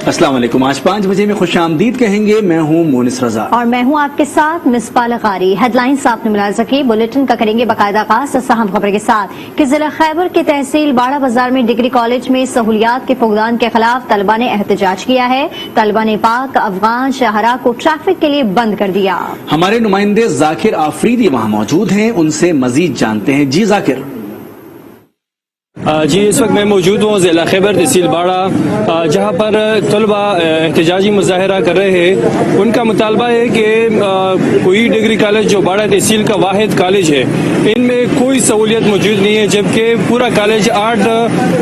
अस्सलाम वालेकुम। आज 5 बजे में खुश आमदीद कहेंगे। मैं हूँ मोनिस रजा और मैं हूँ आपके साथ मिसबाह कारी। हेडलाइंस आपने मुलाज़ा की, बुलेटिन का करेंगे बाकायदा आगाज़ अहम खबर के साथ कि जिला खैबर के तहसील बाड़ा बाजार में डिग्री कॉलेज में सहूलियात के फुकदान के खिलाफ तलबा ने एहतजाज किया है। तलबा ने पाक अफगान शाहरा को ट्रैफिक के लिए बंद कर दिया। हमारे नुमाइंदे जाकिर आफरीदी वहाँ मौजूद हैं, उनसे मजीद जानते हैं। जी जाकिर। जी, इस वक्त मैं मौजूद हूँ ज़िला खैबर तहसील बाड़ा, जहाँ पर तलबा एहतजाजी मुजाहरा कर रहे हैं। उनका मुतालबा है कि कोई डिग्री कॉलेज जो बाड़ा तहसील का वाहिद कॉलेज है, इनमें कोई सहूलियत मौजूद नहीं है, जबकि पूरा कॉलेज 8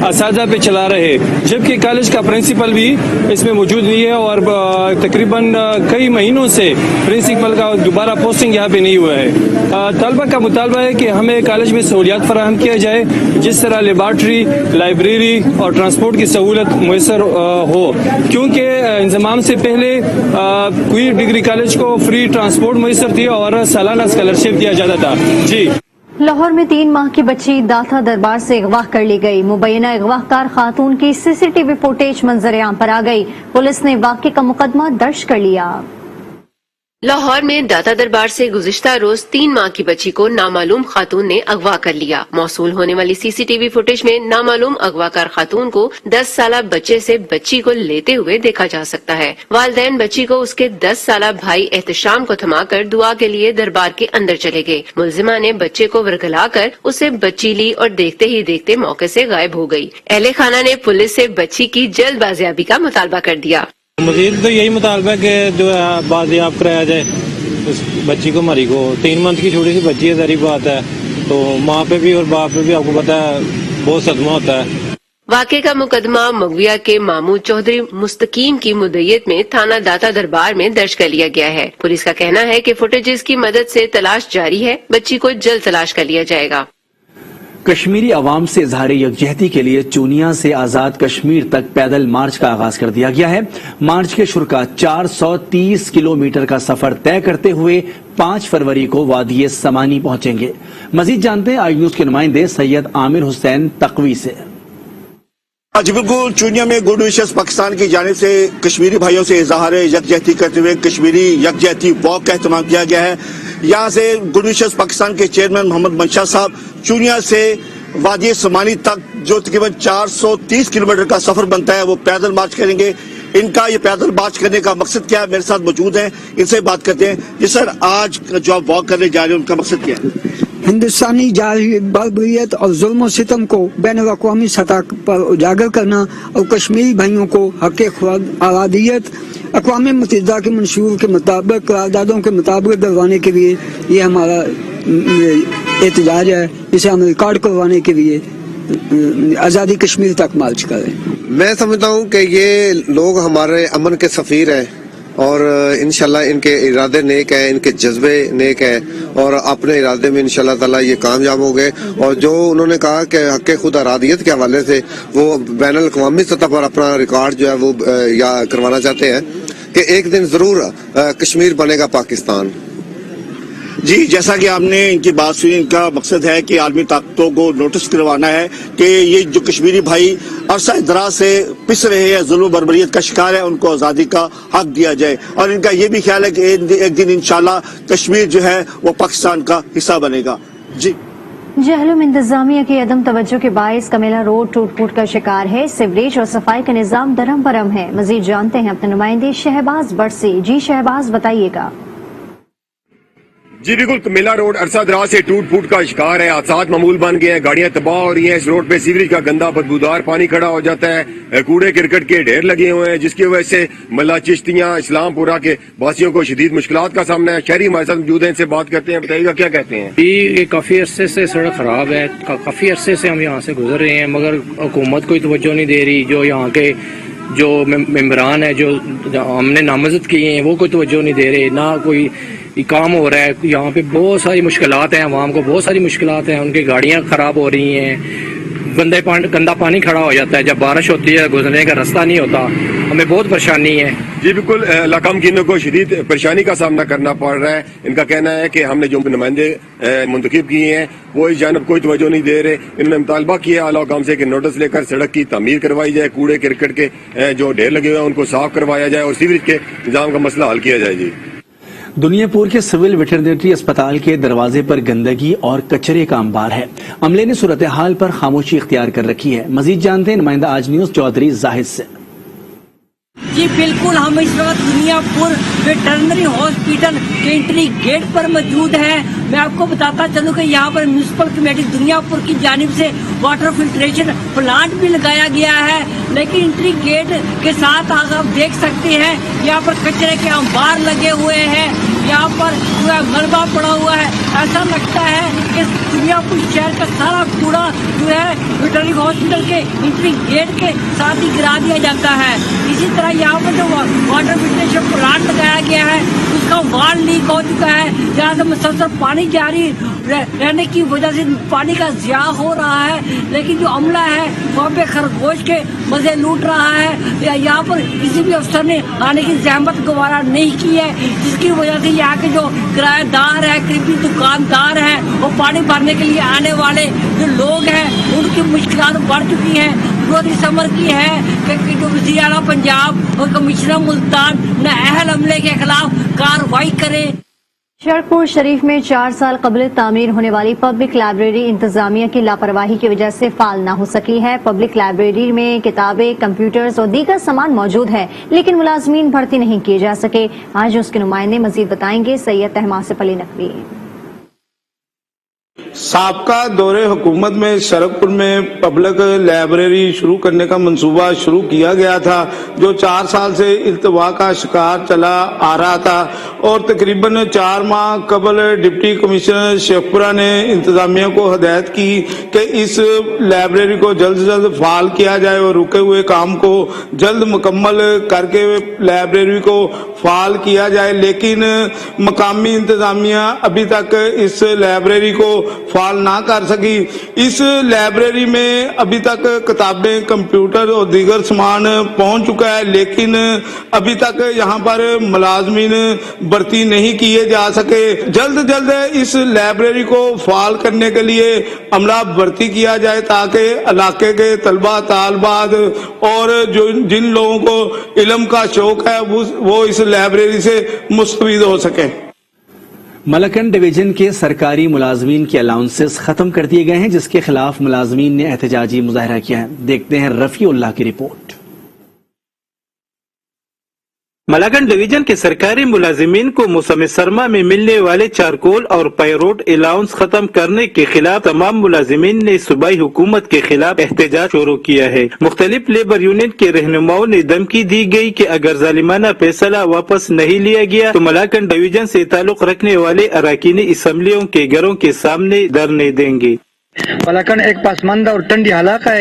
असातिज़ा पे चला रहे, जबकि कॉलेज का प्रिंसिपल भी इसमें मौजूद नहीं है और तकरीबन कई महीनों से प्रिंसिपल का दोबारा पोस्टिंग यहाँ पे नहीं हुआ है। तलबा का मुतालबा है कि हमें कॉलेज में सहूलियात फराहम किया जाए, जिस तरह लेबार्ट्री, लाइब्रेरी और ट्रांसपोर्ट की सहूलत मुयसर हो, क्योंकि इंतजाम से पहले कोई डिग्री कॉलेज को फ्री ट्रांसपोर्ट मुयसर थी और सालाना स्कॉलरशिप दिया जाता था। जी। लाहौर में 3 माह की बच्ची दाता दरबार से अगवा कर ली गई। मुबैना अगवाकार खातून की सीसीटीवी फुटेज मंजर आम पर आ गई। पुलिस ने वाक़े का मुकदमा दर्ज कर लिया। लाहौर में दाता दरबार से गुज़िश्ता रोज 3 माह की बच्ची को नामालूम खातून ने अगवा कर लिया। मौसूल होने वाली सीसीटीवी फुटेज में नामालूम अगवाकार खातून को 10 साला बच्चे से बच्ची को लेते हुए देखा जा सकता है। वालिदैन बच्ची को उसके 10 साला भाई एहतशाम को थमाकर दुआ के लिए दरबार के अंदर चले गए। मुलजिमा ने बच्चे को वरगलाकर उसे बच्ची ली और देखते ही देखते मौके से गायब हो गई। अहले खाना ने पुलिस से बच्ची की जल्द बाजियाबी का मुतालबा कर दिया। मजीद तो यही मुतालबा है कि जो है बाजियाब कराया जाए उस बच्ची को, हमारी को 3 मंथ की छोटी सी बच्ची है, ज़री बात है, तो माँ पे भी और बाप पे भी आपको पता है बहुत सदमा होता है। वाक़े का मुकदमा मगविया के मामूद चौधरी मुस्तकीम की मुद्दइयत में थाना दाता दरबार में दर्ज कर लिया गया है। पुलिस का कहना है कि फुटेजेस की मदद से तलाश जारी है, बच्ची को जल्द तलाश कर लिया जाएगा। कश्मीरी अवाम से इजहार यकजहती के लिए चूनिया से आजाद कश्मीर तक पैदल मार्च का आगाज कर दिया गया है। मार्च के शुरा 430 किलोमीटर का सफर तय करते हुए 5 फरवरी को वादी समानी पहुंचेंगे। मजीद जानते हैं आई न्यूज के नुमाइंदे सैयद आमिर हुसैन तकवी से। जी बिल्कुल, चूनिया में गुड विशेष पाकिस्तान की जानिब से कश्मीरी भाइयों से इजहार यकजहती करते हुए कश्मीरी यकजहती वॉक का एहतमाम किया गया है। यहाँ से गुड विशेष पाकिस्तान के चेयरमैन मोहम्मद मंशा साहब चूनिया से वादी समानी तक जो तकरीबन 430 किलोमीटर का सफर बनता है वो पैदल मार्च करेंगे। इनका ये पैदल मार्च करने का मकसद क्या है, मेरे साथ मौजूद हैं, इनसे बात करते हैं। जी सर, आज जो आप वॉक करने जा रहे हैं उनका मकसद क्या है? हिंदुस्तानी बारबरियत और जुल्म सितम को बैन अवी सतह पर उजागर करना और कश्मीरी भाइयों को हक आज़ादियत अक़वाम मुत्तहिदा के मंशूर के मुताबिक करारदादों के मुताबिक दिलवाने के लिए ये हमारा एहतजाज है। इसे हम रिकॉर्ड करवाने के लिए आज़ादी कश्मीर तक मार्च करें। मैं समझता हूँ कि ये लोग हमारे अमन के सफ़ीर हैं और इंशाल्लाह इनके इरादे नेक हैं, इनके जज्बे नेक हैं और अपने इरादे में इंशाल्लाह ताला ये कामयाब हो गए। और जो उन्होंने कहा कि हक़ खुद आरादियत के हवाले से वो बैनुल अक़वामी सतह पर अपना रिकॉर्ड जो है वो या करवाना चाहते हैं कि एक दिन ज़रूर कश्मीर बनेगा पाकिस्तान। जी, जैसा कि आपने इनकी बात सुनी, इनका मकसद है कि आलमी ताकतों को नोटिस करवाना है कि ये जो कश्मीरी भाई अरसा दराज से पिस रहे हैं, जुल्म बर्बरियत का शिकार है, उनको आज़ादी का हक दिया जाए। और इनका ये भी ख्याल है कि एक दिन इंशाल्लाह कश्मीर जो है वो पाकिस्तान का हिस्सा बनेगा। जी। जहलुम इंतजामिया की अदम तवज्जो के बायस कमेला रोड टूट फूट का शिकार है। सिवरेज और सफाई का निजाम दरम बरम है। मजीद जानते हैं अपने नुमाइंदे शहबाज बट से। जी शहबाज, बताइएगा। जी बिल्कुल, कमेला रोड अरसा दराज से टूट फूट का शिकार है। हादसात मामूल बन गए हैं, गाड़ियां तबाह हो रही हैं। इस रोड पे सीवरेज का गंदा बदबूदार पानी खड़ा हो जाता है, कूड़े करकट के ढेर लगे हुए हैं, जिसकी वजह से मल्ला चिश्तियां इस्लामपुरा के वासियों को शदीद मुश्किलात का सामना है। शहरी हमारे साथ मौजूद हैं, इनसे बात करते हैं। बताइएगा क्या कहते हैं? ये काफी अरसे से सड़क खराब है, काफी अरसे से हम यहाँ से गुजर रहे हैं, मगर हुकूमत कोई तवज्जो नहीं दे रही। जो यहाँ के जो मेम्बरान है, जो हमने नामजद किए हैं, वो कोई तवज्जो नहीं दे रहे, ना कोई काम हो रहा है। यहाँ पे बहुत सारी मुश्किलात हैं, आवाम को बहुत सारी मुश्किलात हैं। उनकी गाड़ियाँ खराब हो रही हैं, गंदा पानी खड़ा हो जाता है, जब बारिश होती है गुजरने का रास्ता नहीं होता, हमें बहुत परेशानी है। जी बिल्कुल, इलाका मकीनों को शदीद परेशानी का सामना करना पड़ रहा है। इनका कहना है कि हमने जो नुमाइंदे मुंतखब किए हैं वो इस जानब कोई तवज्जो नहीं दे रहे। इन्होंने मुतालबा किया आला हुकाम से कि नोटिस लेकर सड़क की तामीर करवाई जाए, कूड़े करकट के जो ढेर लगे हुए हैं उनको साफ करवाया जाए और सीवरेज के निजाम का मसला हल किया जाए। जी दुनियापुर के सिविल वेटरनरी अस्पताल के दरवाजे पर गंदगी और कचरे का अंबार है। अमले ने सूरत हाल पर खामोशी इख्तियार कर रखी है। मजीद जानते हैं नुमाइंदा आज न्यूज चौधरी जाहिद से। जी बिल्कुल, हम इस वक्त दुनियापुर वेटरनरी हॉस्पिटल के एंट्री गेट पर मौजूद हैं। मैं आपको बताता चलूं कि यहाँ पर म्यूनिसिपल कमेटी दुनियापुर की जानिब से वाटर फिल्ट्रेशन प्लांट भी लगाया गया है, लेकिन एंट्री गेट के साथ आप देख सकते हैं यहाँ पर कचरे के अंबार लगे हुए हैं, यहाँ पर पूरा मलबा पड़ा हुआ है। ऐसा लगता है कि दुनियापुर शहर का सारा कूड़ा जो है वेटरनरी हॉस्पिटल के एंट्री गेट के साथ ही गिरा दिया जाता है। इसी तरह यहाँ पर जो वाटर फिल्ट्रेशन प्लांट लगाया गया है उसका वाल लीक हो चुका है, जहाँ से मुसलसल पानी जारी रहने की वजह से पानी का ज़िया हो रहा है, लेकिन जो अमला है वहाँ पे खरगोश के मजे लूट रहा है। यहाँ पर किसी भी अफसर ने आने की जहमत गवारा नहीं की है, जिसकी वजह से यहाँ के जो किराएदार है, करीबी दुकानदार है, वो पानी भरने के लिए आने वाले जो लोग हैं उनकी मुश्किलात बढ़ चुकी हैं। जरूरत इस अमर की है कि जो वज़ीर आला पंजाब और कमिश्नर मुल्तान न अहल अमले के खिलाफ कार्रवाई करे। शरकपुर शरीफ में 4 साल कबल तामीर होने वाली पब्लिक लाइब्रेरी इंतजामिया की लापरवाही की वजह से फाल न हो सकी है। पब्लिक लाइब्रेरी में किताबें, कंप्यूटर्स और दीगर सामान मौजूद है, लेकिन मुलाजमीन भर्ती नहीं किए जा सके। आज उसके नुमाइंदे मजीद बताएंगे। सैयद तहमासिफ अली नकवी। साबका दौरे हुकूमत में शरकपुर में पब्लिक लाइब्रेरी शुरू करने का मंसूबा शुरू किया गया था, जो 4 साल से इल्तवा का शिकार चला आ रहा था और तकरीबन 4 माह कबल डिप्टी कमिश्नर शेखपुरा ने इंतजामिया को हदायत की कि इस लाइब्रेरी को जल्द से जल्द फाल किया जाए और रुके हुए काम को जल्द मुकम्मल करके लाइब्रेरी को फाल किया जाए, लेकिन मकामी इंतजामिया अभी तक इस लाइब्रेरी को फाल ना कर सकी। इस लाइब्रेरी में अभी तक किताबें, कंप्यूटर और दीगर सामान पहुंच चुका है, लेकिन अभी तक यहां पर मुलाजमीन भर्ती नहीं किए जा सके। जल्द जल्द इस लाइब्रेरी को फाल करने के लिए अमला भर्ती किया जाए ताकि इलाके के तलबा तालबात और जो जिन लोगों को इल्म का शौक है वो इस लाइब्रेरी से मुस्तफीद हो सके। मलकन डिवीजन के सरकारी मुलाजमीन के अलाउंसेस खत्म कर दिए गए हैं, जिसके खिलाफ मुलाजमीन ने एहतजाजी मुजाहरा किया है। देखते हैं रफीउल्लाह की रिपोर्ट। मलाकन डिवीजन के सरकारी मुलाजिमीन को मौसम सरमा में मिलने वाले चारकोल और पैरोड अलाउंस खत्म करने के खिलाफ तमाम मुलाजिमीन ने सूबाई हुकूमत के खिलाफ एहतजाज शुरू किया है। मुख्तलिफ लेबर यूनियन के रहनुमाओं ने धमकी दी गई कि अगर जालिमाना फैसला वापस नहीं लिया गया तो मलाकन डिवीजन से ताल्लुक रखने वाले अरकान असम्बलियों के घरों के सामने धरने देंगे। मलाकन एक पासमानदा और ठंडी इलाका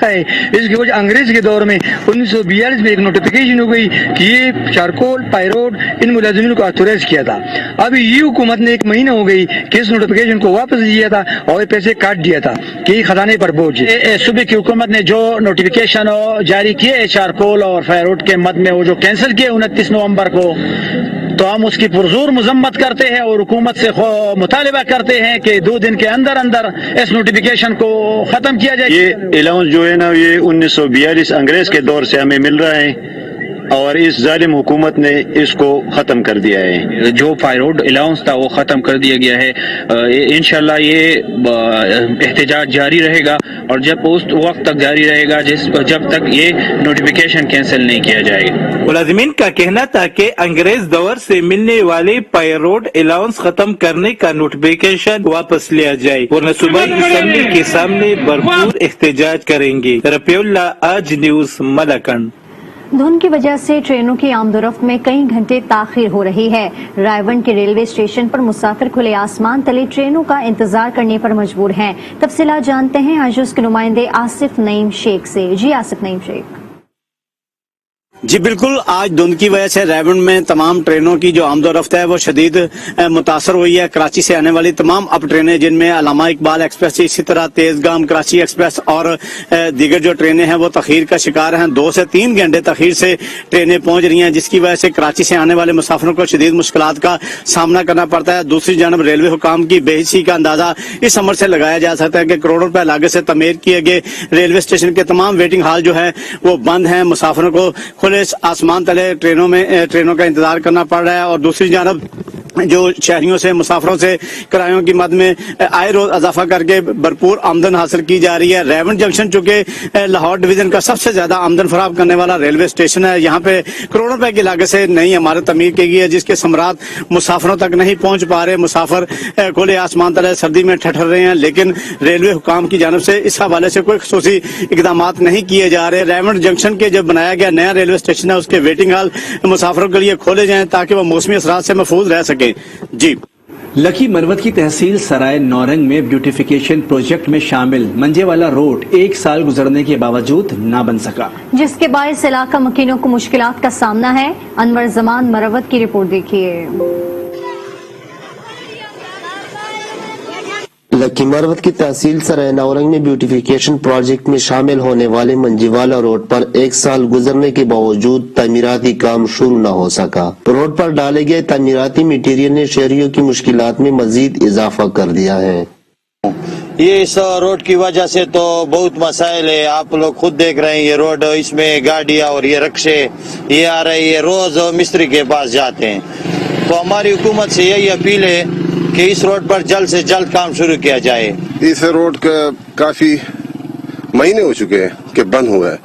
है। इसकी वजह अंग्रेज के दौर में 1942 में एक नोटिफिकेशन हो गई कि ये चारकोल पायरोड इन मुलाजिमीन को ऑथोराइज किया था। अभी ये हुकूमत ने 1 महीना हो गई कि इस नोटिफिकेशन को वापस दिया था और पैसे काट दिया था कि खजाने पर बोझ। सूबे की हुकूमत ने जो नोटिफिकेशन जारी किए चारकोल और पायरोड के मद में वो जो कैंसिल किए 29 नवम्बर को, तो हम उसकी पुरजोर मजम्मत करते हैं और हुकूमत से मुतालिबा करते हैं कि 2 दिन के अंदर अंदर इस नोटिफिकेशन को खत्म किया जाए। ये अलाउंस जो है ना ये 1942 अंग्रेज के दौर से हमें मिल रहा है और इस जालिम हुकूमत ने इसको खत्म कर दिया है। जो पायरोड अलाउंस था वो खत्म कर दिया गया है। इंशाल्लाह ये एहतजाज जारी रहेगा और जब उस वक्त तक जारी रहेगा जब तक ये नोटिफिकेशन कैंसिल नहीं किया जाएगा। मुलाजिमीन का कहना था कि अंग्रेज दौर से मिलने वाले पायरोड अलाउंस खत्म करने का नोटिफिकेशन वापस लिया जाए वरना सूबाई असेंबली के सामने भरपूर एहतजाज करेंगे। रफीउल्लाह, आज न्यूज, मलाकन। धुंध की वजह से ट्रेनों की आमदोरफ्त में कई घंटे ताखीर हो रही है। रायवन के रेलवे स्टेशन पर मुसाफिर खुले आसमान तले ट्रेनों का इंतजार करने पर मजबूर हैं। तफसीलात जानते हैं आज उसके नुमाइंदे आसिफ नईम शेख से। जी आसिफ नईम शेख। جی بالکل، آج دھند کی وجہ سے ریونڈ میں تمام ٹرینوں کی جو آمد و رفت ہے وہ شدید متاثر ہوئی ہے۔ کراچی سے آنے والی تمام اب ٹرینیں جن میں علامہ اقبال ایکسپریس، اسی طرح تیزگام کراچی ایکسپریس اور دیگر جو ٹرینیں ہیں وہ تاخیر کا شکار ہیں۔ 2 سے 3 گھنٹے تاخیر سے ٹرینیں پہنچ رہی ہیں، جس کی وجہ سے کراچی سے آنے والے مسافروں کو شدید مشکلات کا سامنا کرنا پڑتا ہے۔ دوسری جانب ریلوے حکام کی بے حسی کا اندازہ اس عمل سے لگایا جا سکتا ہے کہ کروڑوں روپے لاگت سے تعمیر کیے گئے ریلوے اسٹیشن کے تمام ویٹنگ ہال جو ہے وہ بند ہیں۔ مسافروں کو کھلے آسمان تلے ٹرینوں کا انتظار کرنا پڑ رہا ہے، اور دوسری جانب جو شہریوں سے مسافروں سے کرایوں کی مد میں آئے روز اضافہ کر کے بھرپور آمدن حاصل کی جا رہی ہے۔ ریونڈ جنکشن چونکہ لاہور ڈویژن کا سب سے زیادہ آمدن فراہم کرنے والا ریلوے اسٹیشن ہے، یہاں پہ کروڑوں روپے کی لاگت سے نئی عمارت تعمیر کی گئی ہے، جس کے ثمرات مسافروں تک نہیں پہنچ پا رہے۔ مسافر کھلے آسمان تلے سردی میں ٹھٹر رہے ہیں، لیکن ریلوے حکام کی جانب سے اس حوالے سے کوئی خصوصی اقدامات نہیں کیے جا رہے۔ ریونڈ جنکشن کے جب بنایا گیا نیا ریلوے اسٹیشن ہے، اس کے ویٹنگ ہال مسافروں کے لیے کھولے جائیں تاکہ وہ موسمی اثرات سے محفوظ رہ سکیں۔ جی لکی مروت کی تحصیل سرائے نورنگ میں بیوٹیفیکیشن پروجیکٹ میں شامل منجے والا روڈ 1 سال گزرنے کے باوجود نہ بن سکا، جس کے باعث علاقہ مکینوں کو مشکلات کا سامنا ہے۔ انور زمان مروت کی رپورٹ دیکھیے۔ لکی مروت کی تحصیل سرائے نورنگ میں بیوٹیفیکیشن پروجیکٹ میں شامل ہونے والے منجیوالا روڈ پر 1 سال گزرنے کے باوجود تعمیراتی کام شروع نہ ہو سکا۔ روڈ پر ڈالے گئے تعمیراتی مٹیریل نے شہریوں کی مشکلات میں مزید اضافہ کر دیا ہے۔ یہ اس روڈ کی وجہ سے تو بہت مسائل ہے، آپ لوگ خود دیکھ رہے ہیں۔ یہ روڈ، اس میں گاڑیاں اور یہ رکشے یہ آ رہے ہیں، روز مستری کے پاس جاتے ہیں۔ تو ہماری حکومت سے یہی اپیل ہے کہ اس روڈ پر جلد سے جلد کام شروع کیا جائے۔ اس روڈ کا کافی مہینے ہو چکے ہیں کہ بند ہوا ہے،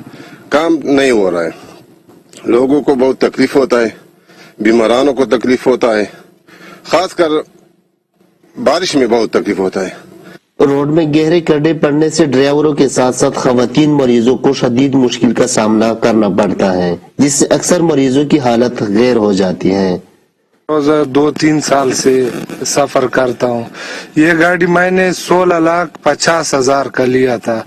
کام نہیں ہو رہا ہے، لوگوں کو بہت تکلیف ہوتا ہے، بیمارانوں کو تکلیف ہوتا ہے، خاص کر بارش میں بہت تکلیف ہوتا ہے۔ روڈ میں گہرے گڈھے پڑنے سے ڈرائیوروں کے ساتھ ساتھ خواتین مریضوں کو شدید مشکل کا سامنا کرنا پڑتا ہے، جس سے اکثر مریضوں کی حالت غیر ہو جاتی ہے۔ روز 2-3 سال سے سفر کرتا ہوں۔ یہ گاڑی میں نے 16,50,000 کا لیا تھا،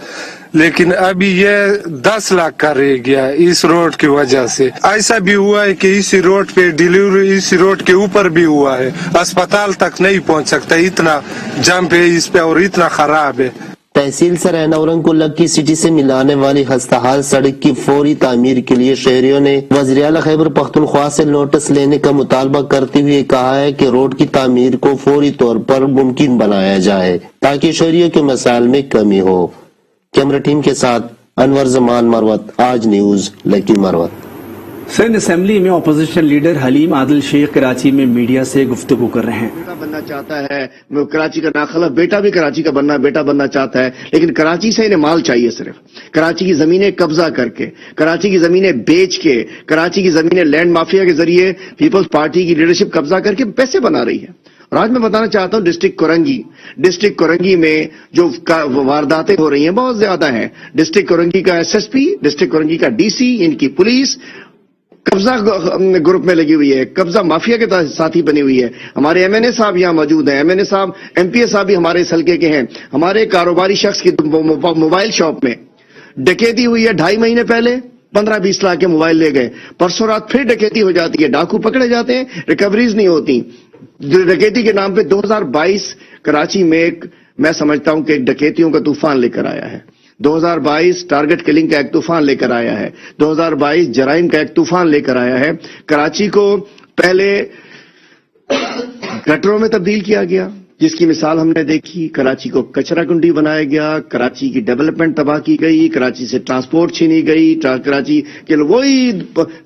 لیکن ابھی یہ 10 لاکھ کا رہ گیا اس روڈ کی وجہ سے۔ ایسا بھی ہوا ہے کہ اسی روڈ پہ ڈیلیوری اس روڈ کے اوپر بھی ہوا ہے، اسپتال تک نہیں پہنچ سکتا، اتنا جمپ ہے اس پہ اور اتنا خراب ہے۔ تحصیل سرائے نورنگ کو لکی سٹی سے ملانے والی خستحال سڑک کی فوری تعمیر کے لیے شہریوں نے وزیر اعلیٰ خیبر پختونخوا سے نوٹس لینے کا مطالبہ کرتے ہوئے کہا ہے کہ روڈ کی تعمیر کو فوری طور پر ممکن بنایا جائے تاکہ شہریوں کے مسائل میں کمی ہو۔ کیمرہ ٹیم کے ساتھ انور زمان مروت، آج نیوز، لکی مروت۔ سندھ اسمبلی میں اپوزیشن لیڈر حلیم عادل شیخ کراچی میں میڈیا سے گفتگو کر رہے ہیں۔ بیٹا بننا چاہتا ہے، وہ کراچی کا ناخلف بیٹا بھی کراچی کا بیٹا بننا چاہتا ہے، لیکن کراچی سے انہیں مال چاہیے، صرف کراچی کی زمینیں قبضہ کر کے، کراچی کی زمینیں بیچ کے، کراچی کی زمینیں لینڈ مافیا کے ذریعے پیپلز پارٹی کی لیڈرشپ قبضہ کر کے پیسے بنا رہی ہے۔ اور آج میں بتانا چاہتا ہوں ڈسٹرکٹ کورنگی میں جو وارداتیں ہو رہی ہیں بہت زیادہ ہیں۔ ڈسٹرکٹ کورنگی کا ایس پی، ڈسٹرکٹ کورنگی کا ڈی سی، ان کی پولیس قبضہ گروپ میں لگی ہوئی ہے، قبضہ مافیا کے ساتھی بنی ہوئی ہے۔ ہمارے ایم این اے صاحب یہاں موجود ہیں، ایم این اے صاحب، ایم پی اے صاحب بھی ہمارے اس حلقے کے ہیں۔ ہمارے کاروباری شخص کی موبائل شاپ میں ڈکیتی ہوئی ہے 2.5 مہینے پہلے، 15-20 لاکھ کے موبائل لے گئے، پرسوں رات پھر ڈکیتی ہو جاتی ہے، ڈاکو پکڑے جاتے ہیں، ریکوریز نہیں ہوتی۔ ڈکیتی کے نام پہ 2022 کراچی میں میں سمجھتا ہوں کہ ایک ڈکیتیوں کا طوفان لے کر آیا ہے۔ 2022 ٹارگٹ کلنگ کا ایک طوفان لے کر آیا ہے، 2022 جرائم کا ایک طوفان لے کر آیا ہے۔ کراچی کو پہلے گٹروں میں تبدیل کیا گیا، جس کی مثال ہم نے دیکھی۔ کراچی کو کچرا کنڈی بنایا گیا، کراچی کی ڈیولپمنٹ تباہ کی گئی، کراچی سے ٹرانسپورٹ چھینی گئی، کراچی کے لوگ وہی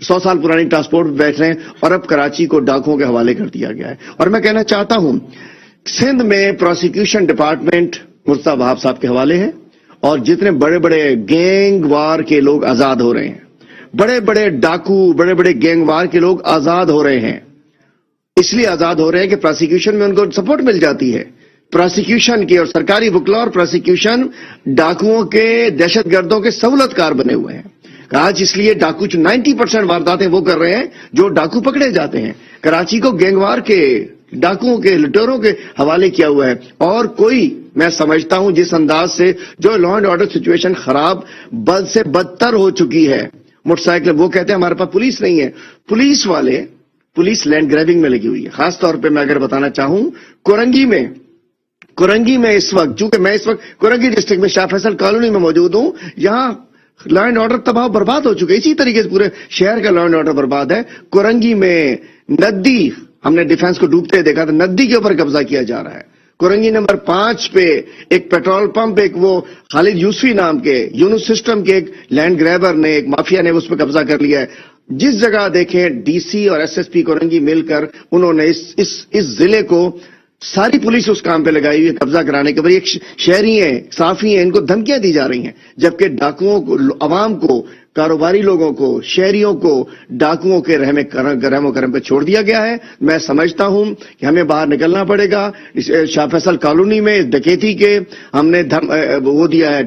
100 سال پرانی ٹرانسپورٹ پہ بیٹھ رہے ہیں، اور اب کراچی کو ڈاکوؤں کے حوالے کر دیا گیا ہے۔ اور میں کہنا چاہتا ہوں سندھ میں پروسیکیوشن ڈپارٹمنٹ مرتضی وہاب صاحب کے حوالے ہے، اور جتنے بڑے بڑے گینگ وار کے لوگ آزاد ہو رہے ہیں، بڑے بڑے ڈاکو، بڑے بڑے گینگ وار کے لوگ آزاد ہو رہے ہیں، اس لیے آزاد ہو رہے ہیں کہ پروسیکیوشن میں ان کو سپورٹ مل جاتی ہے۔ پروسیکیوشن کی اور سرکاری وکلا اور پروسیکیوشن ڈاکوؤں کے، دہشت گردوں کے سہولت کار بنے ہوئے ہیں۔ آج اس لیے ڈاکو 90% وارداتیں وہ کر رہے ہیں جو ڈاکو پکڑے جاتے ہیں۔ کراچی کو گینگوار کے، ڈاکوؤں کے، لٹوروں کے حوالے کیا ہوا ہے، اور کوئی میں سمجھتا ہوں جس انداز سے جو لا اینڈ آرڈر سچویشن خراب، بد سے بدتر ہو چکی ہے، موٹر سائیکل. وہ کہتے ہیں ہمارے پاس پولیس نہیں ہے. پولیس لینڈ گریبنگ میں لگی ہوئی ہے. خاص طور پہ میں اگر بتانا چاہوں کورنگی میں اس وقت، چونکہ میں اس وقت کورنگی ڈسٹرکٹ میں شاہ فیصل کالونی میں موجود ہوں، یہاں لا اینڈ آرڈر تباہ برباد ہو چکے. اسی طریقے سے پورے شہر کا لا اینڈ آرڈر برباد ہے. کورنگی میں ندی، ہم نے ڈیفنس کو ڈوبتے دیکھا تھا، ندی کے اوپر قبضہ کیا جا رہا ہے. کورنگی نمبر 5 پہ ایک پیٹرول پمپ، ایک وہ خالد یوسفی نام کے یونس سسٹم کے ایک لینڈ گریبر نے، ایک مافیا نے اس پہ قبضہ کر لیا ہے. جس جگہ دیکھیں ڈی سی اور ایس ایس پی کورنگی مل کر انہوں نے اس ضلع کو، ساری پولیس اس کام پہ لگائی ہوئی ہے قبضہ کرانے کے بعد. ایک شہری ہیں، صحافی ہیں، ان کو دھمکیاں دی جا رہی ہیں، جبکہ ڈاکوؤں کو، عوام کو، کاروباری لوگوں کو، شہریوں کو ڈاکوؤں کے رحم و کرم پہ چھوڑ دیا گیا ہے. میں سمجھتا ہوں کہ ہمیں باہر نکلنا پڑے گا. شاہ فیصل کالونی میں ڈکیتی کے ہم نے وہ دیا ہے،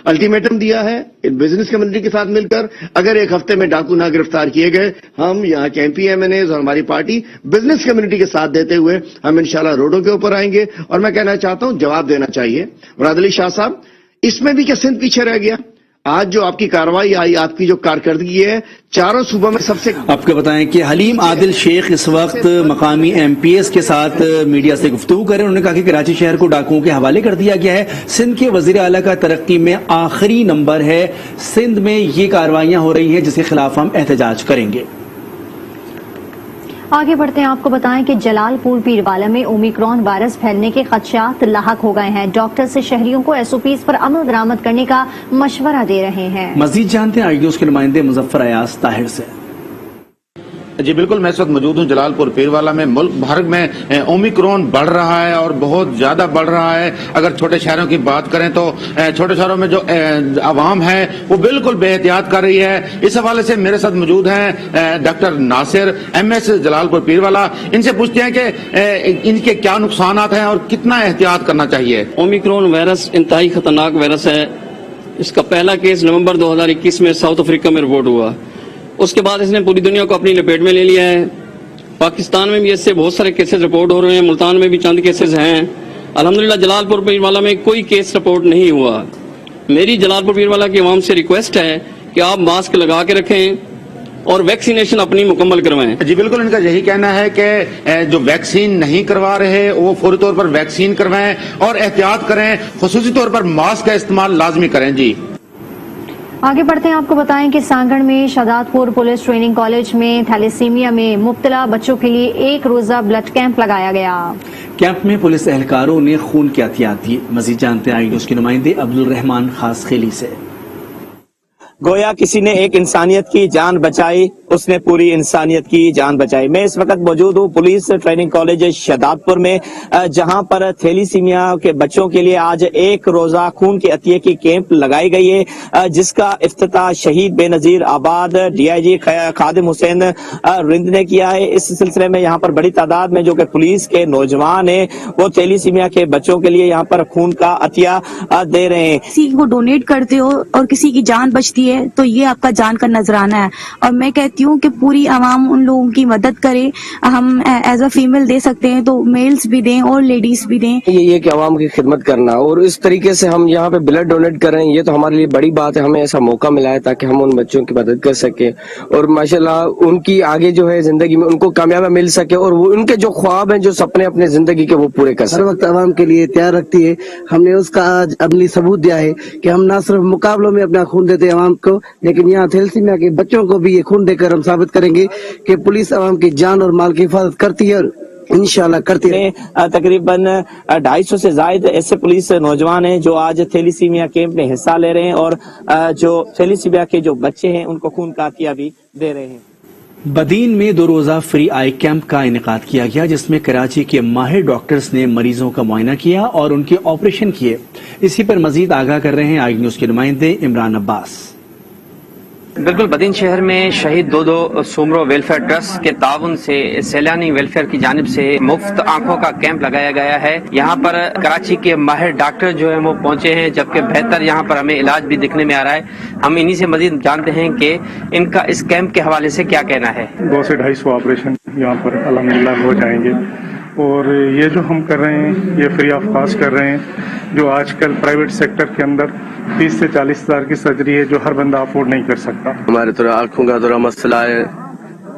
الٹیمیٹم دیا ہے بزنس کمیونٹی کے ساتھ مل کر. اگر ایک ہفتے میں ڈاکو نہ گرفتار کیے گئے، ہم یہاں کے M P M N As اور ہماری پارٹی بزنس کمیونٹی کے ساتھ دیتے ہوئے ہم انشاءاللہ روڈوں کے اوپر آئیں گے. اور میں کہنا چاہتا ہوں جواب دینا چاہیے مراد علی شاہ صاحب، اس میں بھی کیا سندھ پیچھے رہ گیا؟ آج جو آپ کی کارروائی آئی، آپ کی جو کارکردگی ہے، چاروں صوبوں میں سب سے. آپ کو بتائیں کہ حلیم عادل شیخ اس وقت مقامی ایم پی ایس کے ساتھ میڈیا سے گفتگو کریں. انہوں نے کہا کہ کراچی شہر کو ڈاکوؤں کے حوالے کر دیا گیا ہے. سندھ کے وزیر اعلیٰ کا ترقی میں آخری نمبر ہے. سندھ میں یہ کارروائیاں ہو رہی ہیں جس کے خلاف ہم احتجاج کریں گے. آگے بڑھتے ہیں، آپ کو بتائیں کہ جلال پور پیروالا میں اومیکرون وائرس پھیلنے کے خدشات لاحق ہو گئے ہیں. ڈاکٹر سے شہریوں کو ایس او پیز پر عمل درآمد کرنے کا مشورہ دے رہے ہیں. مزید جانتے ہیں آئی نیوز کے نمائندے مظفر ایاز طاہر سے. جی بالکل، میں اس وقت موجود ہوں جلال پور پیروالا میں. ملک بھر میں اومیکرون بڑھ رہا ہے اور بہت زیادہ بڑھ رہا ہے. اگر چھوٹے شہروں کی بات کریں تو چھوٹے شہروں میں جو عوام ہے وہ بالکل بے احتیاط کر رہی ہے. اس حوالے سے میرے ساتھ موجود ہیں ڈاکٹر ناصر ایم ایس جلال پور پیروالا. ان سے پوچھتے ہیں کہ ان کے کیا نقصانات ہیں اور کتنا احتیاط کرنا چاہیے. اومیکرون وائرس انتہائی خطرناک وائرس ہے. اس کا پہلا کیس نومبر 2021 میں ساؤتھ افریقہ میں رپورٹ ہوا. اس کے بعد اس نے پوری دنیا کو اپنی لپیٹ میں لے لیا ہے. پاکستان میں بھی اس سے بہت سارے کیسز رپورٹ ہو رہے ہیں. ملتان میں بھی چند کیسز ہیں. الحمدللہ جلال پور پیروالا میں کوئی کیس رپورٹ نہیں ہوا. میری جلال پور پیروالا کی عوام سے ریکویسٹ ہے کہ آپ ماسک لگا کے رکھیں اور ویکسینیشن اپنی مکمل کروائیں. جی بالکل، ان کا یہی کہنا ہے کہ جو ویکسین نہیں کروا رہے وہ فوری طور پر ویکسین کروائیں اور احتیاط کریں. خصوصی طور پر ماسک کا استعمال لازمی کریں. جی آگے بڑھتے ہیں، آپ کو بتائیں کہ سانگڑ میں شادات پور پولیس ٹریننگ کالج میں تھیلیسیمیا میں مبتلا بچوں کے لیے 1 روزہ بلڈ کیمپ لگایا گیا. کیمپ میں پولیس اہلکاروں نے خون کی عطیات دی. مزید جانتے ہیں آئی نیوز کے نمائندے عبدالرحمان خاص خیلی سے. گویا کسی نے ایک انسانیت کی جان بچائی، اس نے پوری انسانیت کی جان بچائی. میں اس وقت موجود ہوں پولیس ٹریننگ کالج شادات پور میں، جہاں پر تھیلیسیمیا کے بچوں کے لیے آج 1 روزہ خون کے عطیے کی کیمپ لگائی گئی ہے، جس کا افتتاح شہید بے نظیر آباد ڈی آئی جی خادم حسین رند نے کیا ہے. اس سلسلے میں یہاں پر بڑی تعداد میں جو کہ پولیس کے نوجوان ہیں وہ تھیلیسیمیا کے بچوں کے لیے یہاں پر خون کا عطیہ دے رہے ہیں. کسی کو ڈونیٹ کرتے ہو اور کسی کی جان بچتی ہے تو یہ آپ کا جان کا نذرانہ ہے. اور میں کہتی ہوں کہ پوری عوام ان لوگوں کی مدد کرے. ہم ایز اے فیمیل دے سکتے ہیں تو میلز بھی دیں اور لیڈیز بھی دیں. یہ کہ عوام کی خدمت کرنا اور اس طریقے سے ہم یہاں پہ بلڈ ڈونیٹ کر رہے ہیں، یہ تو ہمارے لیے بڑی بات ہے. ہمیں ایسا موقع ملا ہے تاکہ ہم ان بچوں کی مدد کر سکیں اور ماشاءاللہ ان کی آگے جو ہے زندگی میں ان کو کامیابی مل سکے اور وہ ان کے جو خواب ہیں، جو سپنے اپنے زندگی کے، وہ پورے کر سکیں. ہر وقت عوام کے لیے تیار رکھتی ہے. ہم نے اس کا آج عملی ثبوت دیا ہے کہ ہم نہ صرف مقابلوں میں اپنا خون دیتے ہیں عوام کو، لیکن یہاں تھیلیسیمیا کے بچوں کو بھی یہ خون دے کر ہم ثابت کریں گے کہ پولیس عوام کی جان اور مال کی حفاظت کرتی ہے اور انشاءاللہ کرتی ہے. تقریباً 250 سے زائد ایسے پولیس نوجوان ہیں جو آج تھیلیسیمیا کیمپ میں حصہ لے رہے ہیں اور جو تھیلیسیمیا کے جو بچے ہیں ان کو خون کا عطیہ بھی دے رہے ہیں. بدین میں 2 روزہ فری آئی کیمپ کا انعقاد کیا گیا، جس میں کراچی کے ماہر ڈاکٹرز نے مریضوں کا معائنہ کیا اور ان کے آپریشن کیے. اسی پر مزید آگاہ کر رہے ہیں آئی نیوز کے نمائندے عمران عباس. بالکل، بدین شہر میں شہید دودو سومرو ویلفیئر ٹرسٹ کے تعاون سے سیلانی ویلفیئر کی جانب سے مفت آنکھوں کا کیمپ لگایا گیا ہے. یہاں پر کراچی کے ماہر ڈاکٹر جو ہیں وہ پہنچے ہیں، جبکہ بہتر یہاں پر ہمیں علاج بھی دکھنے میں آ رہا ہے. ہم انہی سے مزید جانتے ہیں کہ ان کا اس کیمپ کے حوالے سے کیا کہنا ہے. 200 سے 250 آپریشن یہاں پر الحمدللہ ہو جائیں گے اور یہ جو ہم کر رہے ہیں یہ فری آف کاسٹ کر رہے ہیں، جو آج کل پرائیویٹ سیکٹر کے اندر 30 سے 40 ہزار کی سرجری ہے جو ہر بندہ افورڈ نہیں کر سکتا. ہمارے تھوڑا آنکھوں کا تھوڑا مسئلہ ہے،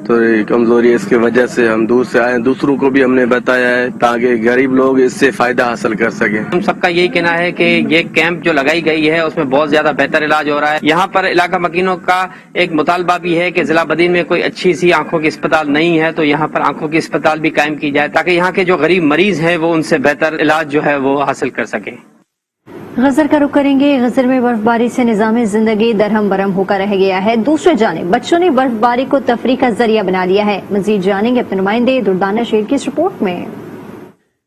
تھوڑی کمزوری ہے، اس کی وجہ سے ہم دور سے آئے ہیں. دوسروں کو بھی ہم نے بتایا ہے تاکہ غریب لوگ اس سے فائدہ حاصل کر سکیں. ہم سب کا یہی کہنا ہے کہ یہ کیمپ جو لگائی گئی ہے اس میں بہت زیادہ بہتر علاج ہو رہا ہے. یہاں پر علاقہ مکینوں کا ایک مطالبہ بھی ہے کہ ضلع بدین میں کوئی اچھی سی آنکھوں کی اسپتال نہیں ہے تو یہاں پر آنکھوں کی اسپتال بھی قائم کی جائے تاکہ یہاں کے جو غریب مریض ہیں وہ ان سے بہتر علاج جو ہے وہ حاصل کر سکیں. غزر کا رخ کریں گے. غزر میں برف باری سے نظام زندگی درہم برہم ہو کر رہ گیا ہے. دوسرے جانب بچوں نے برف باری کو تفریح کا ذریعہ بنا لیا ہے. مزید جانیں گے اپنے نمائندے دردانہ شیر کی اس رپورٹ میں.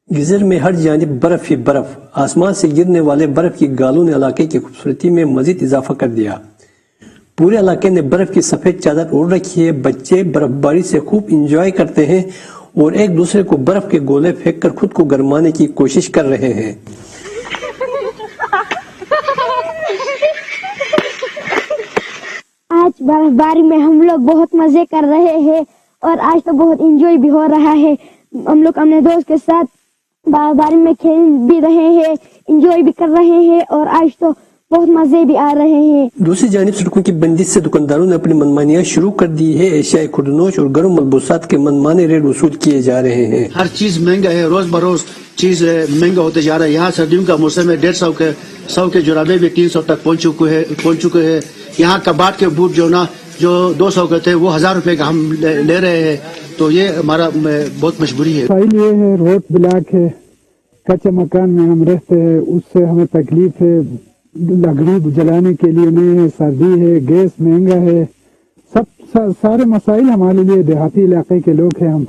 گزر میں ہر جانب برف ہی برف. آسمان سے گرنے والے برف کی گالوں نے علاقے کی خوبصورتی میں مزید اضافہ کر دیا. پورے علاقے نے برف کی سفید چادر اوڑھ رکھی ہے. بچے برف باری سے خوب انجوائے کرتے ہیں اور ایک دوسرے کو برف کے گولے پھینک کر خود کو گرمانے کی کوشش کر رہے ہیں. آج برف باری میں ہم لوگ بہت مزے کر رہے ہیں اور آج تو بہت انجوائے بھی ہو رہا ہے. ہم لوگ اپنے دوست کے ساتھ برف باری میں کھیل بھی رہے ہیں، انجوائے بھی کر رہے ہیں اور آج تو بہت مزے بھی آ رہے ہیں. دوسری جانب سڑکوں کی بندش سے دکانداروں نے اپنی منمانیاں شروع کر دی ہے. اشیاء خوردنوش اور گرم ملبوسات کے منمانے ریٹ وصول کیے جا رہے ہیں. ہر چیز مہنگا ہے، روز بروز چیز مہنگا ہوتے جا رہا ہے. یہاں سردیوں کا موسم ہے، 150 کے جرابے بھی 300 تک پہنچ چکے ہیں. یہاں کباٹ کے بوٹ جو 200 کے تھے وہ 1000 روپے کا ہم لے رہے ہیں. تو یہ ہمارا بہت مجبوری ہے. یہ ہے روڈ بلاک ہے، کچے مکان میں ہم رہتے ہیں، اس سے ہمیں تکلیف ہے. لکڑی جلانے کے لیے نہیں ہے، سردی ہے، گیس مہنگا ہے. سارے مسائل ہمارے لیے دیہاتی علاقے کے لوگ ہیں، ہم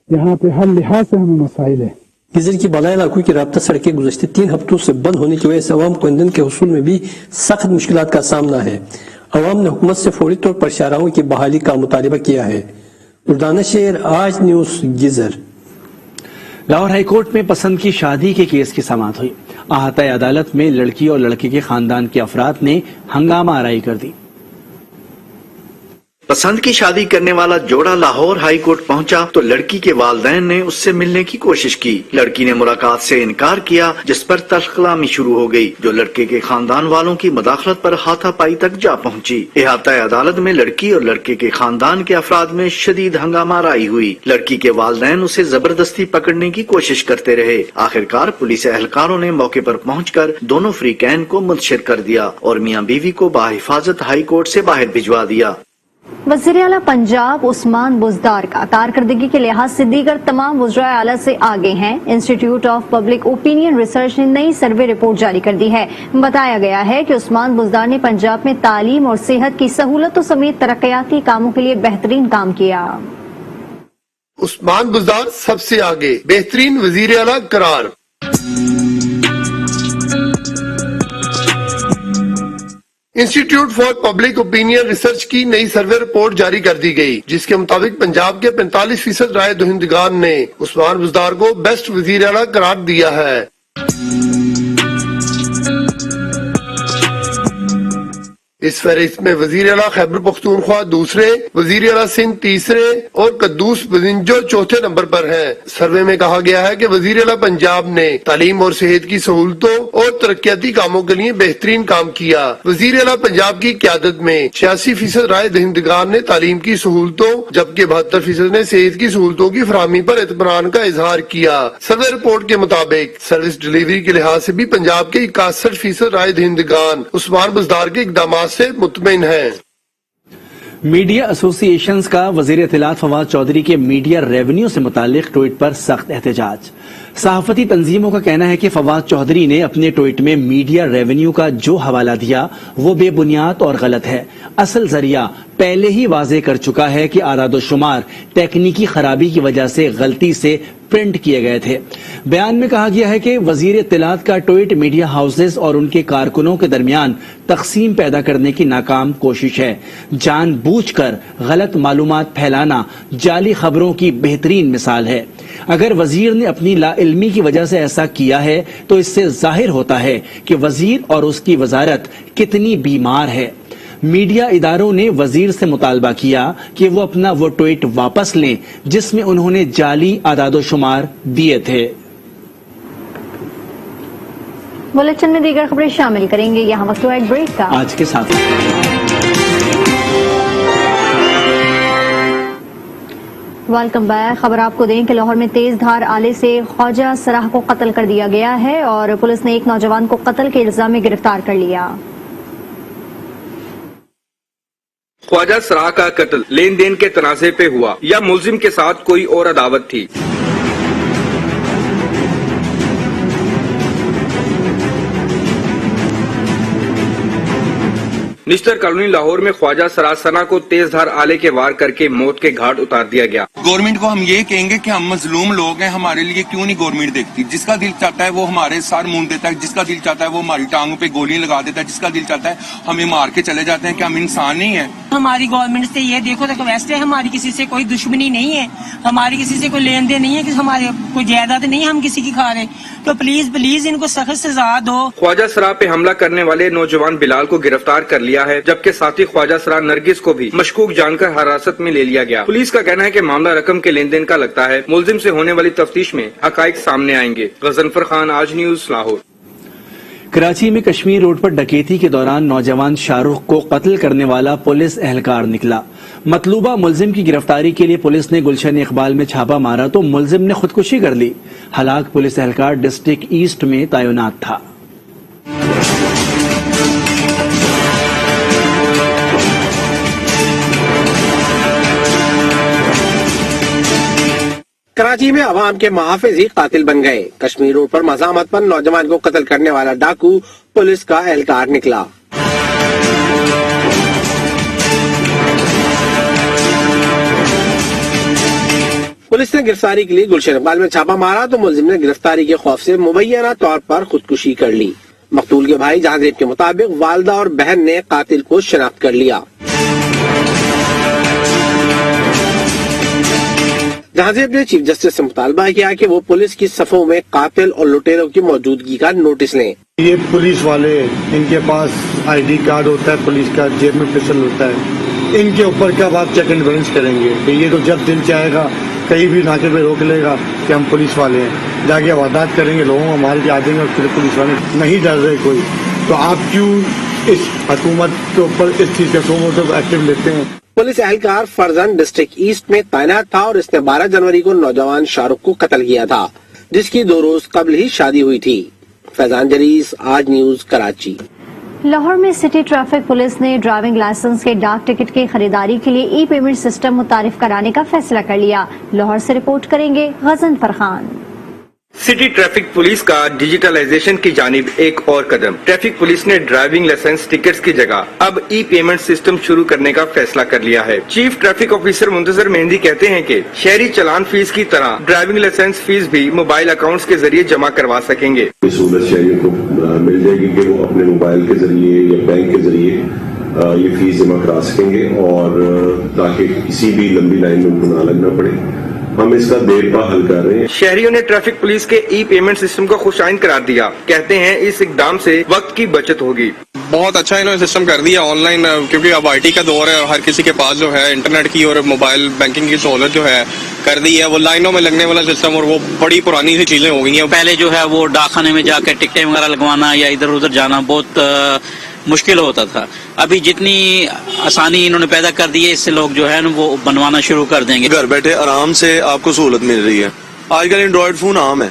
یہاں پہ ہر لحاظ سے ہمیں مسائل ہے. گزر کی بالائی علاقوں کی رابطہ سڑکیں گزشتہ 3 ہفتوں سے بند ہونے کی وجہ سے عوام کو ایندھن کے حصول میں بھی سخت مشکلات کا سامنا ہے. عوام نے حکومت سے فوری طور پر شاہراہوں کی بحالی کا مطالبہ کیا ہے. دردانہ شہر آج نیوز گزر. لاہور ہائی کورٹ میں پسند کی شادی کے کیس کی سماعت ہوئی. احاطہ عدالت میں لڑکی اور لڑکے کے خاندان کے افراد نے ہنگامہ آرائی کر دی. پسند کی شادی کرنے والا جوڑا لاہور ہائی کورٹ پہنچا تو لڑکی کے والدین نے اس سے ملنے کی کوشش کی. لڑکی نے ملاقات سے انکار کیا جس پر تلخ کلامی شروع ہو گئی جو لڑکے کے خاندان والوں کی مداخلت پر ہاتھا پائی تک جا پہنچی. احاطہ عدالت میں لڑکی اور لڑکے کے خاندان کے افراد میں شدید ہنگامہ آرائی ہوئی. لڑکی کے والدین اسے زبردستی پکڑنے کی کوشش کرتے رہے. آخرکار پولیس اہلکاروں نے موقع پر پہنچ کر دونوں فریقین کو منتشر کر دیا اور میاں بیوی کو بحفاظت ہائی کورٹ سے باہر بھجوا دیا. وزیر اعلیٰ پنجاب عثمان بزدار کا کارکردگی کے لحاظ سے دیگر تمام وزرائے اعلیٰ سے آگے ہیں. Institute of public opinion research نے نئی سروے رپورٹ جاری کر دی ہے. بتایا گیا ہے کہ عثمان بزدار نے پنجاب میں تعلیم اور صحت کی سہولتوں سمیت ترقیاتی کاموں کے لیے بہترین کام کیا. عثمان بزدار سب سے آگے، بہترین وزیر اعلیٰ قرار. Institute for public opinion research کی نئی سروے رپورٹ جاری کر دی گئی جس کے مطابق پنجاب کے 45% رائے دہندگان نے عثمان بزدار کو بیسٹ وزیر اعلیٰ قرار دیا ہے. اس فہرست میں وزیر اعلیٰ خیبر پختونخوا دوسرے، وزیر اعلیٰ سندھ تیسرے اور قدوس بزنجو چوتھے نمبر پر ہیں. سروے میں کہا گیا ہے کہ وزیر اعلیٰ پنجاب نے تعلیم اور صحت کی سہولتوں اور ترقیاتی کاموں کے لیے بہترین کام کیا. وزیر اعلیٰ پنجاب کی قیادت میں 86% رائے دہندگان نے تعلیم کی سہولتوں جبکہ 72% نے صحت کی سہولتوں کی فراہمی پر اطمینان کا اظہار کیا. سروے رپورٹ کے مطابق سروس ڈلیوری کے لحاظ سے بھی پنجاب کے 61% رائے دہندگان عثمان بزدار کے اقدامات سے مطمئن ہیں. میڈیا ایسوسی ایشنز کا وزیر اطلاعات فواد چودھری کے میڈیا ریونیو سے متعلق ٹویٹ پر سخت احتجاج. صحافتی تنظیموں کا کہنا ہے کہ فواد چودھری نے اپنے ٹویٹ میں میڈیا ریونیو کا جو حوالہ دیا وہ بے بنیاد اور غلط ہے. اصل ذریعہ پہلے ہی واضح کر چکا ہے کہ اعداد و شمار تکنیکی خرابی کی وجہ سے غلطی سے پرنٹ کیے گئے تھے. بیان میں کہا گیا ہے کہ وزیر اطلاعات کا ٹویٹ میڈیا ہاؤسز اور ان کے کارکنوں کے درمیان تقسیم پیدا کرنے کی ناکام کوشش ہے. جان بوجھ کر غلط معلومات پھیلانا جعلی خبروں کی بہترین مثال ہے. اگر وزیر نے اپنی لا علمی کی وجہ سے ایسا کیا ہے تو اس سے ظاہر ہوتا ہے کہ وزیر اور اس کی وزارت کتنی بیمار ہے. मीडिया इदारों ने वजीर से मुतालबा किया कि वो अपना वो ट्वीट वापस लें जिसमें उन्होंने जाली आदादोशुमार दिए थे। बुलेटिन में दीगर खबरें शामिल करेंगे। यहाँ वक्त हुआ एक ब्रेक का। आज के साथ वेलकम बैक। खबर आपको दें कि लाहौर में तेज धार आले से ख्वाजा सराह को कत्ल कर दिया गया है और पुलिस ने एक नौजवान को कत्ल के इल्जाम में गिरफ्तार कर लिया। ख्वाजा सराह का कत्ल लेन देन के तनाज़े पे हुआ या मुलजिम के साथ कोई और अदावत थी? निश्तर कॉलोनी लाहौर में ख्वाजा सराह सना को तेज धार आले के वार करके मौत के घाट उतार दिया गया। गवर्नमेंट को हम ये कहेंगे कि हम मजलूम लोग हैं, हमारे लिए क्यों नहीं गवर्नमेंट देखती? जिसका दिल चाहता है वो हमारे सर मूंद देता है, जिसका दिल चाहता है वो हमारी टांगों पे गोलियां लगा देता है, जिसका दिल चाहता है हमें मार के चले जाते हैं। क्या हम इंसान नहीं है? हमारी गवर्नमेंट से ये देखो तो वैसे हमारी किसी से कोई दुश्मनी नहीं है, हमारी किसी से कोई लेन देन नहीं है, कि हमारे कोई जायदाद नहीं हम किसी की खा रहे, तो प्लीज प्लीज इनको सख्त सजा दो। ख्वाजा सराह पे हमला करने वाले नौजवान बिलाल को गिरफ्तार कर लिया है, जबकि साथी ख्वाजा सराह नरगिस को भी मशकूक जानकर हिरासत में ले लिया गया। पुलिस का कहना है कि मामला रकम के लेन देन का लगता है। मुलजिम से होने वाली तफ्तीश में हकाइक सामने आएंगे। गजनफर खान, आज न्यूज, लाहौर। कराची में कश्मीर रोड पर डकैती के दौरान नौजवान शाहरुख को कत्ल करने वाला पुलिस एहलकार निकला। मतलूबा मुलजिम की गिरफ्तारी के लिए पुलिस ने गुलशन इकबाल में छापा मारा तो मुलजिम ने खुदकुशी कर ली। हलाक पुलिस एहलकार डिस्ट्रिक्ट ईस्ट में तैनात था। कराची में अवाम के मुहाफिज ही कातिल बन गए। कश्मीर रोड पर मज़ामत पर नौजवान को कत्ल करने वाला डाकू पुलिस का एहलकार निकला। पुलिस ने गिरफ्तारी के लिए गुलशन इकबाल में छापा मारा तो मुलजिम ने गिरफ्तारी के खौफ से मुबैना तौर पर खुदकुशी कर ली। मकतूल के भाई जहांजेब के मुताबिक वालदा और बहन ने कातिल को शनाख्त कर लिया। जहांजेब ने चीफ जस्टिस से मुतालबा किया कि वो पुलिस की सफों में कातिल और लुटेरों की मौजूदगी का नोटिस लें। ये पुलिस वाले, इनके पास आईडी कार्ड होता है, पुलिस का जेब में पिस्टल होता है, इनके ऊपर कब आप चेक एंड बैलेंस करेंगे? कि ये तो जब दिल चाहेगा कहीं भी नाके पे रोक लेगा कि हम पुलिस वाले हैं, जाके वारदात करेंगे, लोगों को मार के आ जाएंगे और फिर पुलिस वाले नहीं डर रहे कोई, तो आप क्यों इस हुकूमत के ऊपर इस चीज का एक्टिव लेते हैं? पुलिस एहलकार फरजन डिस्ट्रिक्ट ईस्ट में तैनात था और इसने 12 जनवरी को नौजवान शाहरुख को कत्ल किया था, जिसकी 2 रोज कबल ही शादी हुई थी। फैजान जरीस, आज न्यूज, कराची। लाहौर में सिटी ट्रैफिक पुलिस ने ड्राइविंग लाइसेंस के डाक टिकट की खरीदारी के लिए ई पेमेंट सिस्टम मुतारिफ कराने का फैसला कर लिया। लाहौर से रिपोर्ट करेंगे Ghazanfar Khan. City traffic police का डिजिटलाइजेशन की जानिब एक और कदम। ट्रैफिक पुलिस ने ड्राइविंग लाइसेंस टिकट्स की जगह अब ई पेमेंट सिस्टम शुरू करने का फैसला कर लिया है। Chief traffic officer Muntazir mehndi कहते हैं कि शहरी चलान फीस की तरह ड्राइविंग लाइसेंस फीस भी मोबाइल अकाउंट्स के जरिए जमा करवा सकेंगे। सहूलत शहरियों को मिल जाएगी कि वो अपने मोबाइल के जरिए या बैंक के जरिए ये फीस जमा करा सकेंगे और ताकि किसी भी लंबी लाइन में उनको ना लगना पड़े। हम इसका देर हल कर रहे हैं। शहरियों ने ट्रैफिक पुलिस के ई पेमेंट सिस्टम को खुशाइन करार दिया। कहते हैं इस इकदाम से वक्त की बचत होगी। बहुत अच्छा इन्होंने सिस्टम कर दिया ऑनलाइन, क्योंकि अब IT का दौर है और हर किसी के पास जो है इंटरनेट की और मोबाइल बैंकिंग की सहूलत जो है कर दी है। वो लाइनों में लगने वाला सिस्टम और वो बड़ी पुरानी सी चीजें हो गई हैं। पहले जो है वो डाकखाने में जाकर टिकटें वगैरह लगवाना या इधर उधर जाना बहुत मुश्किल होता था। अभी जितनी आसानी इन्होंने पैदा कर दी है, इससे लोग जो है वो बनवाना शुरू कर देंगे। घर बैठे आराम से आपको सहूलत मिल रही है। आजकल एंड्रॉइड फोन आम है,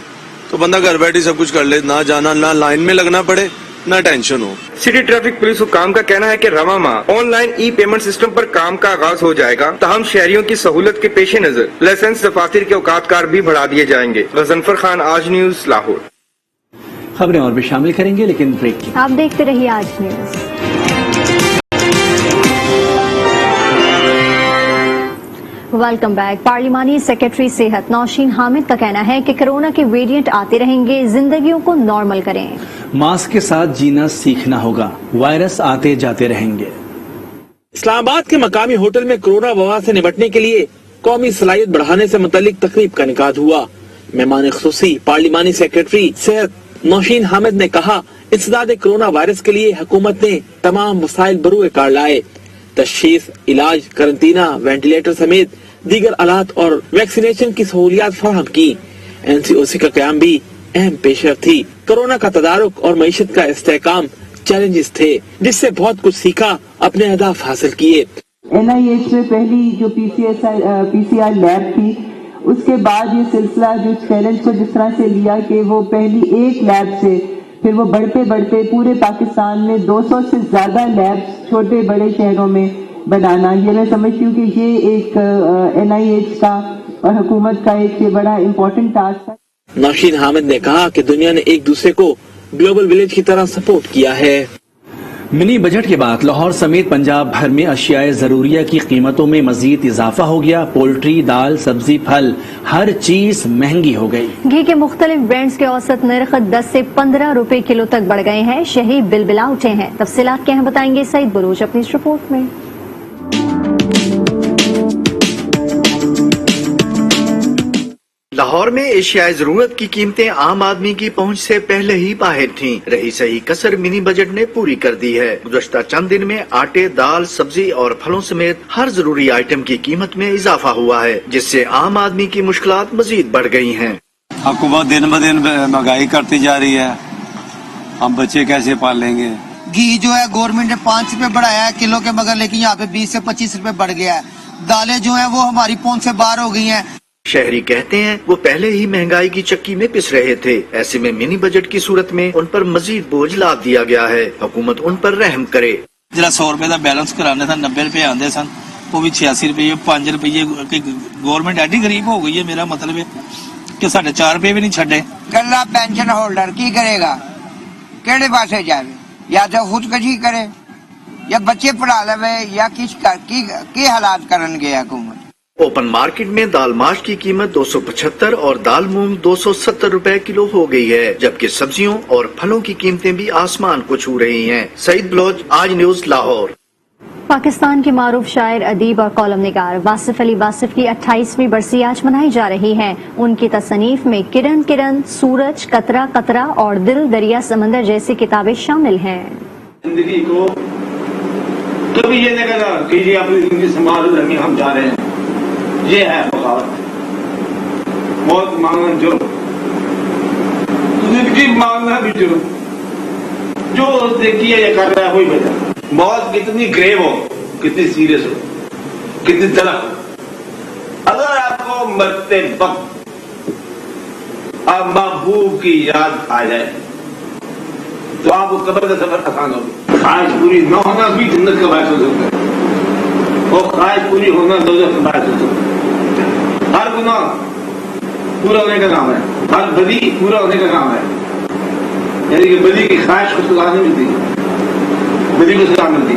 तो बंदा घर बैठे सब कुछ कर ले, ना जाना, ना लाइन में लगना पड़े, ना टेंशन हो। सिटी ट्रैफिक पुलिस हुकाम का कहना है कि रवा माह ऑनलाइन ई पेमेंट सिस्टम पर काम का आगाज हो जाएगा। तहम शहरियों की सहूलत के पेश नजर लाइसेंस दफातर के औकातकार भी बढ़ा दिए जाएंगे। गजनफर खान, आज न्यूज, लाहौर। खबरें और भी शामिल करेंगे, लेकिन ब्रेक की। आप देखते रहिए आज news. Welcome back. Parliamentary secretary सेहत नौशीन हामिद का कहना है कि कोरोना के वेरिएंट आते रहेंगे, जिंदगियों को नॉर्मल करें। मास्क के साथ जीना सीखना होगा, वायरस आते जाते रहेंगे। इस्लामाबाद के मकामी होटल में कोरोना वबा से निपटने के लिए कौमी सलाहियत बढ़ाने से मुतालिक तकरीब का इनेकाद हुआ। मेहमान खुसूसी पार्लिमानी सेक्रेटरी सेहत नौशीन हामिद ने कहा इंसदाद कोरोना वायरस के लिए हुकूमत ने तमाम वसाइल बरूए कार लाए, तशखीस, इलाज, करंतना, वेंटिलेटर समेत दीगर आलात और वैक्सीनेशन की सहूलियात फराहम की। NCOC का क्याम भी अहम पेशरफ थी। कोरोना का तदारुक और मईशत का इस्तेहकाम चैलेंजेस थे, जिससे बहुत कुछ सीखा, अपने अहदाफ हासिल किए। NIH में पहली जो PCR लैब थी, उसके बाद ये सिलसिला जो चैलेंज को जिस तरह से लिया कि वो पहली एक लैब से फिर वो बढ़ते बढ़ते पूरे पाकिस्तान में 200 से ज्यादा लैब्स छोटे बड़े शहरों में बनाना, ये मैं समझती हूँ कि ये एक NIH का और हुकूमत का एक ये बड़ा इम्पोर्टेंट टास्क है। नौशीन हामिद ने कहा कि दुनिया ने एक दूसरे को ग्लोबल विलेज की तरह सपोर्ट किया है। मिनी बजट के बाद लाहौर समेत पंजाब भर में अशियाए जरूरिया की कीमतों में मजीद इजाफा हो गया। पोल्ट्री, दाल, सब्जी, फल, हर चीज महंगी हो गई। घी के मुख्तलिफ ब्रांड्स के औसत नर्ख 10 से 15 रुपए किलो तक बढ़ गए हैं। शहरी बिलबिला उठे हैं। तफसीलात क्या हैं बताएंगे सईद बलूच अपनी इस रिपोर्ट में। लाहौर में एशियाई जरूरत की कीमतें आम आदमी की पहुंच से पहले ही बाहर थीं। रही सही कसर मिनी बजट ने पूरी कर दी है। गुज़श्ता चंद दिन में आटे, दाल, सब्जी और फलों समेत हर जरूरी आइटम की कीमत में इजाफा हुआ है, जिससे आम आदमी की मुश्किलात मजीद बढ़ गई हैं। हुकूमत दिन ब दिन महंगाई करती जा रही है, हम बच्चे कैसे पालेंगे। घी जो है गवर्नमेंट ने 5 रुपए बढ़ाया है किलो के, मगर लेकिन यहाँ पे 20 से 25 रुपए बढ़ गया है। दालें जो है वो हमारी पहुंच से बाहर हो गई हैं। शहरी कहते हैं वो पहले ही महंगाई की चक्की में पिस रहे थे। ऐसे में मिनी बजट की सूरत में उन पर मजीद बोझ लाद दिया गया है। हुकूमत उन पर रहम करे। जरा 100 रुपए का बैलेंस कराने था 90 रुपए आते सन, वो भी 86 रुपये 5 रुपये। गवर्नमेंट एडी गरीब हो गई है। मेरा मतलब है कि 4.5 रुपये भी नहीं छे। गला पेंशन होल्डर की करेगा, केड़े पासे जावे, या तो खुदकशी करे या बच्चे पढ़ा लवे या की हालात करन गया हुकूमत। ओपन मार्केट में दाल माश की कीमत 275 और दाल मूंग 270 रुपए किलो हो गई है, जबकि सब्जियों और फलों की कीमतें भी आसमान को छू रही हैं। सईद बलोच, आज न्यूज, लाहौर। पाकिस्तान के मारूफ शायर, अदीब और कॉलम निगार वासिफ अली वासिफ की 28वीं बरसी आज मनाई जा रही है। उनकी तसनीफ में किरण किरण, सूरज, कतरा कतरा और दिल, दरिया, समंदर जैसी किताबें शामिल हैं। जिंदगी को कभी ये नहीं कहना कि ये अपनी जिंदगी संभाल रही, हम जा रहे हैं। ये है बगावत, मौत मांगना जुर्म, जिंदगी मांगना भी जुर्म। जो देखिए ये कर रहा है वही बेटा। मौत कितनी ग्रेव हो, कितनी सीरियस हो, कितनी तलख, अगर आपको मरते वक्त आप महबूब की याद आ जाए तो आपको कब्र का सफर आसान होगा। ख्वाहिश पूरी न होना भी जन्नत का बायस हो सकता है, और ख्वाहिश पूरी होना दोज़ख का बायस हो सकता है। हर गुनाह पूरा होने का नाम है, हर बदी पूरा होने का नाम है। यानी कि बदी की ख्वाहिश को सजा नहीं मिलती, बदी को सजा मिलती,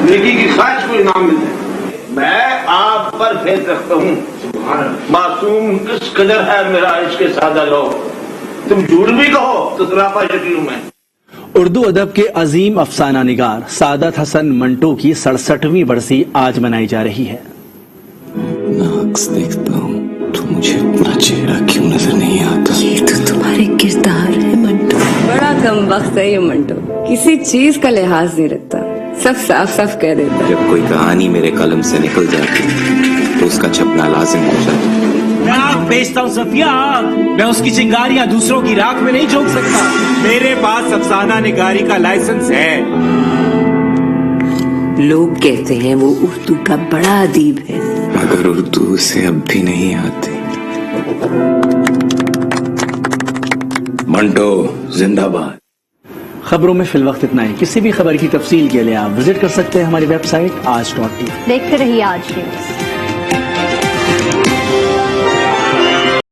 नेकी की ख्वाहिश को इनाम मिलता है। मैं आप पर फेथ रखता हूँ, मासूम किस कदर है मेरा इश्क़ सादा लो, तुम झूठ भी कहो तो सरापा यकीन हूं मैं। उर्दू अदब के अजीम अफसाना निगार सादत हसन मंटो की 67वीं बरसी आज मनाई जा रही है। देखता हूँ तो मुझे अपना चेहरा क्यों नजर नहीं आता। ये तो तुम्हारे किरदार है मंटो। बड़ा कम वक्त है ये मंटो, किसी चीज का लिहाज नहीं रखता, सब साफ साफ कह देता है। जब कोई कहानी मेरे कलम से निकल जाती तो उसका छपना लाजिम हो जाता। मैं आग बेचता हूँ सफिया, मैं उसकी चिंगारियां दूसरों की राख में नहीं झोंक सकता। मेरे पास अफसाना निगारी का लाइसेंस है। लोग कहते हैं वो उर्दू का बड़ा अदीब है, मगर उर्दू उसे अब भी नहीं आती। मंटो जिंदाबाद। खबरों में फिलवक्त इतना ही। किसी भी खबर की तफसील के लिए आप विजिट कर सकते हैं हमारी वेबसाइट आज.in। देखते रहिए आज न्यूज।